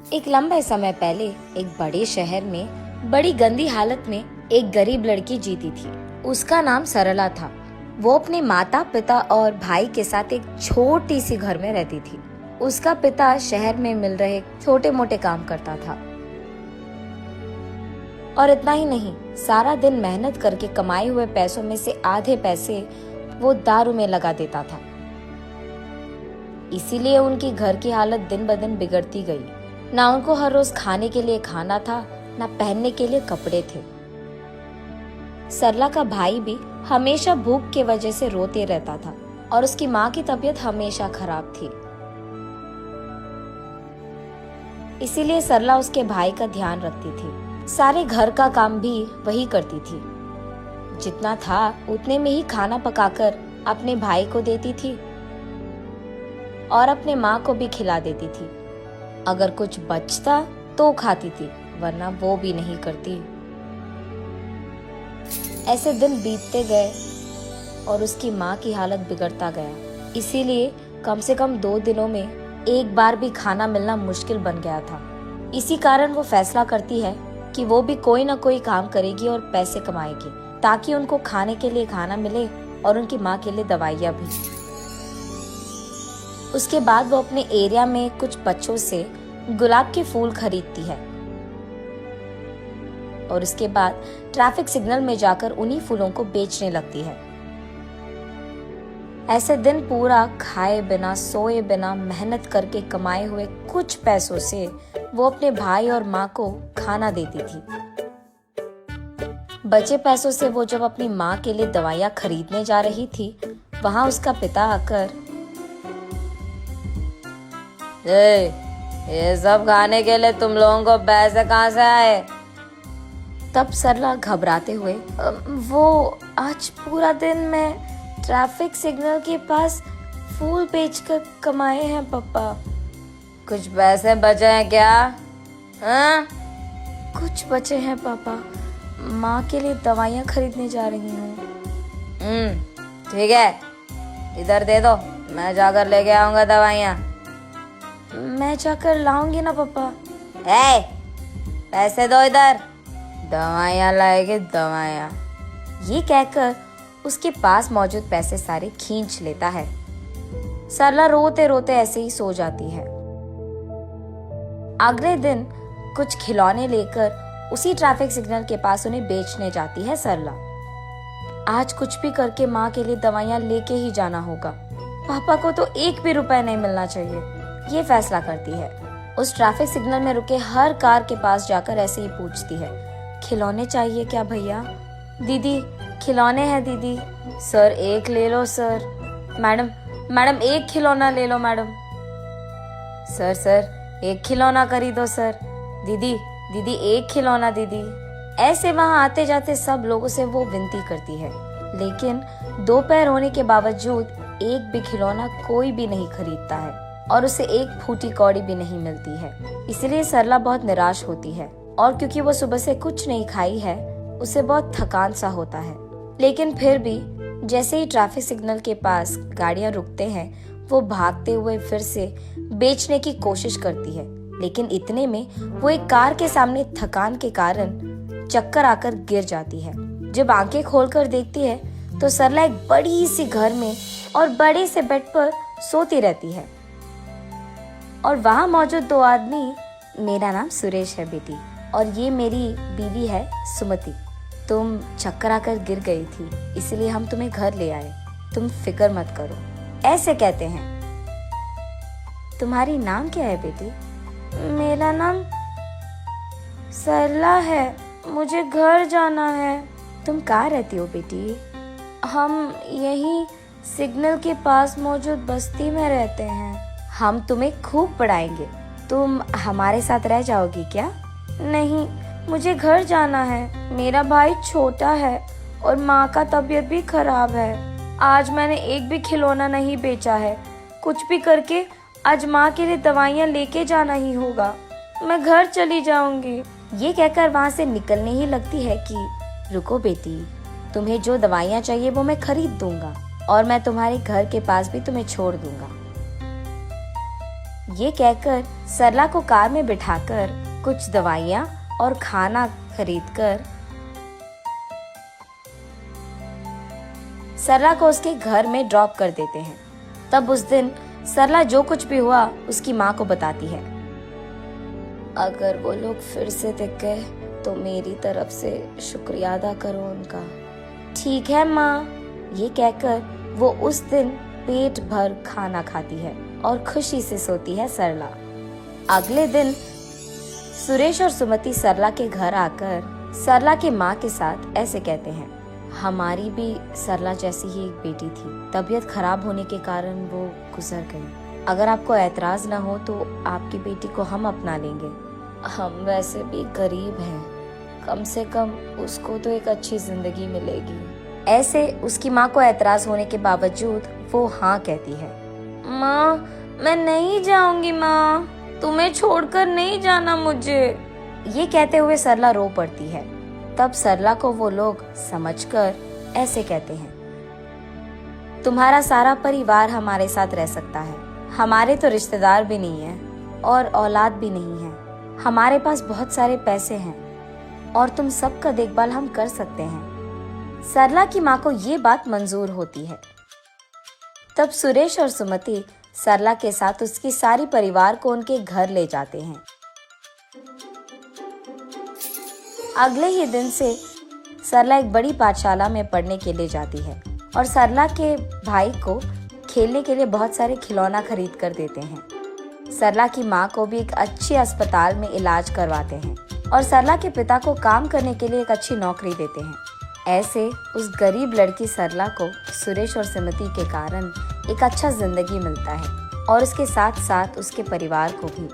एक लंबे समय पहले एक बड़े शहर में बड़ी गंदी हालत में एक गरीब लड़की जीती थी। उसका नाम सरला था। वो अपने माता पिता और भाई के साथ एक छोटी सी घर में रहती थी। उसका पिता शहर में मिल रहे छोटे मोटे काम करता था और इतना ही नहीं, सारा दिन मेहनत करके कमाए हुए पैसों में से आधे पैसे वो दारू में लगा देता था। इसीलिए उनकी घर की हालत दिन ब दिन बिगड़ती गई। ना उनको हर रोज खाने के लिए खाना था, ना पहनने के लिए कपड़े थे। सरला का भाई भी हमेशा भूख की वजह से रोते रहता था और उसकी माँ की तबीयत हमेशा खराब थी। इसीलिए सरला उसके भाई का ध्यान रखती थी। सारे घर का काम भी वही करती थी। जितना था उतने में ही खाना पकाकर अपने भाई को देती थी और अपने माँ को भी खिला देती थी। अगर कुछ बचता तो खाती थी, वरना वो भी नहीं करती। ऐसे दिन बीतते गए और उसकी माँ की हालत बिगड़ता गया। इसीलिए कम से कम 2 दिनों में एक बार भी खाना मिलना मुश्किल बन गया था। इसी कारण वो फैसला करती है कि वो भी कोई ना कोई काम करेगी और पैसे कमाएगी, ताकि उनको खाने के लिए खाना मिले और उनकी माँ के लिए दवाइयाँ भी। उसके बाद वो अपने एरिया में कुछ बच्चों से गुलाब के फूल खरीदती है और उसके बाद ट्रैफिक सिग्नल में जाकर उन्हीं फूलों को बेचने लगती है। ऐसे दिन पूरा खाए बिना सोए बिना मेहनत करके कमाए हुए कुछ पैसों से वो अपने भाई और माँ को खाना देती थी। बचे पैसों से वो जब अपनी माँ के लिए दवाइयाँ खरीदने जा रही थी, वहां उसका पिता आकर, ये सब खाने के लिए तुम लोगों को पैसे कहाँ से आए? तब सरला घबराते हुए, वो आज पूरा दिन मैं ट्रैफिक सिग्नल के पास फूल बेचकर कमाए हैं पापा। कुछ पैसे बचे हैं क्या? हाँ? कुछ बचे हैं पापा, माँ के लिए दवाइयाँ खरीदने जा रही हूँ। ठीक है, इधर दे दो, मैं जाकर लेके आऊंगा दवाइयाँ। मैं जाकर लाऊंगी ना पापा। पैसे दो इधर, दवाइयाँ लाएगी दवाइयाँ। ये कहकर उसके पास मौजूद पैसे सारे खींच लेता है। सरला रोते रोते ऐसे ही सो जाती है। अगले दिन कुछ खिलौने लेकर उसी ट्रैफिक सिग्नल के पास उन्हें बेचने जाती है सरला। आज कुछ भी करके माँ के लिए दवाइयाँ लेके ही जाना होगा। पापा को तो 1 भी रुपए नहीं मिलना चाहिए, ये फैसला करती है। उस ट्रैफिक सिग्नल में रुके हर कार के पास जाकर ऐसे ही पूछती है, खिलौने चाहिए क्या भैया? दीदी खिलौने हैं दीदी। सर 1 ले लो सर। मैडम 1 खिलौना ले लो मैडम। सर 1 खिलौना खरीदो सर। दीदी 1 खिलौना दीदी। ऐसे वहां आते जाते सब लोगों से वो विनती करती है, लेकिन 2 पैर होने के बावजूद एक भी खिलौना कोई भी नहीं खरीदता है और उसे एक फूटी कौड़ी भी नहीं मिलती है। इसलिए सरला बहुत निराश होती है और क्योंकि वो सुबह से कुछ नहीं खाई है, उसे बहुत थकान सा होता है। लेकिन फिर भी जैसे ही ट्रैफिक सिग्नल के पास गाड़ियां रुकते हैं, वो भागते हुए फिर से बेचने की कोशिश करती है। लेकिन इतने में वो एक कार के सामने थकान के कारण चक्कर आकर गिर जाती है। जब आंखें खोलकर देखती है तो सरला एक बड़ी सी घर में और बड़े से बेड पर सोती रहती है और वहां मौजूद 2 आदमी, मेरा नाम सुरेश है बेटी और ये मेरी बीवी है सुमति। तुम चक्कर आकर गिर गई थी, इसलिए हम तुम्हें घर ले आए, तुम फिक्र मत करो, ऐसे कहते हैं। तुम्हारी नाम क्या है बेटी? मेरा नाम सरला है, मुझे घर जाना है। तुम कहाँ रहती हो बेटी? हम यही सिग्नल के पास मौजूद बस्ती में रहते हैं। हम तुम्हें खूब पढ़ाएंगे, तुम हमारे साथ रह जाओगी क्या? नहीं, मुझे घर जाना है, मेरा भाई छोटा है और माँ का तबीयत भी खराब है। आज मैंने एक भी खिलौना नहीं बेचा है, कुछ भी करके आज माँ के लिए दवाइयाँ लेके जाना ही होगा, मैं घर चली जाऊंगी। ये कहकर वहाँ से निकलने ही लगती है कि रुको बेटी, तुम्हें जो दवाइयाँ चाहिए वो मैं खरीद दूंगा और मैं तुम्हारे घर के पास भी तुम्हें छोड़ दूंगा। ये कहकर सरला को कार में बिठाकर कुछ दवाइयाँ और खाना खरीदकर सरला को उसके घर में ड्रॉप कर देते हैं। तब उस दिन सरला जो कुछ भी हुआ उसकी माँ को बताती है। अगर वो लोग फिर से दिख गए तो मेरी तरफ से शुक्रिया अदा करो उनका। ठीक है माँ, ये कहकर वो उस दिन पेट भर खाना खाती है और खुशी से सोती है सरला। अगले दिन सुरेश और सुमति सरला के घर आकर सरला के माँ के साथ ऐसे कहते हैं, हमारी भी सरला जैसी ही एक बेटी थी, तबीयत खराब होने के कारण वो गुजर गई। अगर आपको ऐतराज ना हो तो आपकी बेटी को हम अपना लेंगे। हम वैसे भी गरीब हैं, कम से कम उसको तो एक अच्छी जिंदगी मिलेगी। ऐसे उसकी माँ को ऐतराज होने के बावजूद वो हाँ कहती है। माँ, मैं नहीं जाऊंगी माँ, तुम्हें छोड़कर नहीं जाना मुझे। ये कहते हुए सरला रो पड़ती है। तब सरला को वो लोग समझकर ऐसे कहते हैं, तुम्हारा सारा परिवार हमारे साथ रह सकता है। हमारे तो रिश्तेदार भी नहीं है और औलाद भी नहीं है। हमारे पास बहुत सारे पैसे हैं और तुम सबका देखभाल हम कर सकते हैं। सरला की माँ को ये बात मंजूर होती है। तब सुरेश और सुमति सरला के साथ उसकी सारी परिवार को उनके घर ले जाते हैं। अगले ही दिन से सरला एक बड़ी पाठशाला में पढ़ने के लिए जाती है और सरला के भाई को खेलने के लिए बहुत सारे खिलौना खरीद कर देते हैं। सरला की माँ को भी एक अच्छे अस्पताल में इलाज करवाते हैं और सरला के पिता को काम करने के लिए एक अच्छी नौकरी देते हैं। ऐसे उस गरीब लड़की सरला को सुरेश और सुमति के कारण एक अच्छा जिंदगी मिलता है और उसके साथ साथ उसके परिवार को भी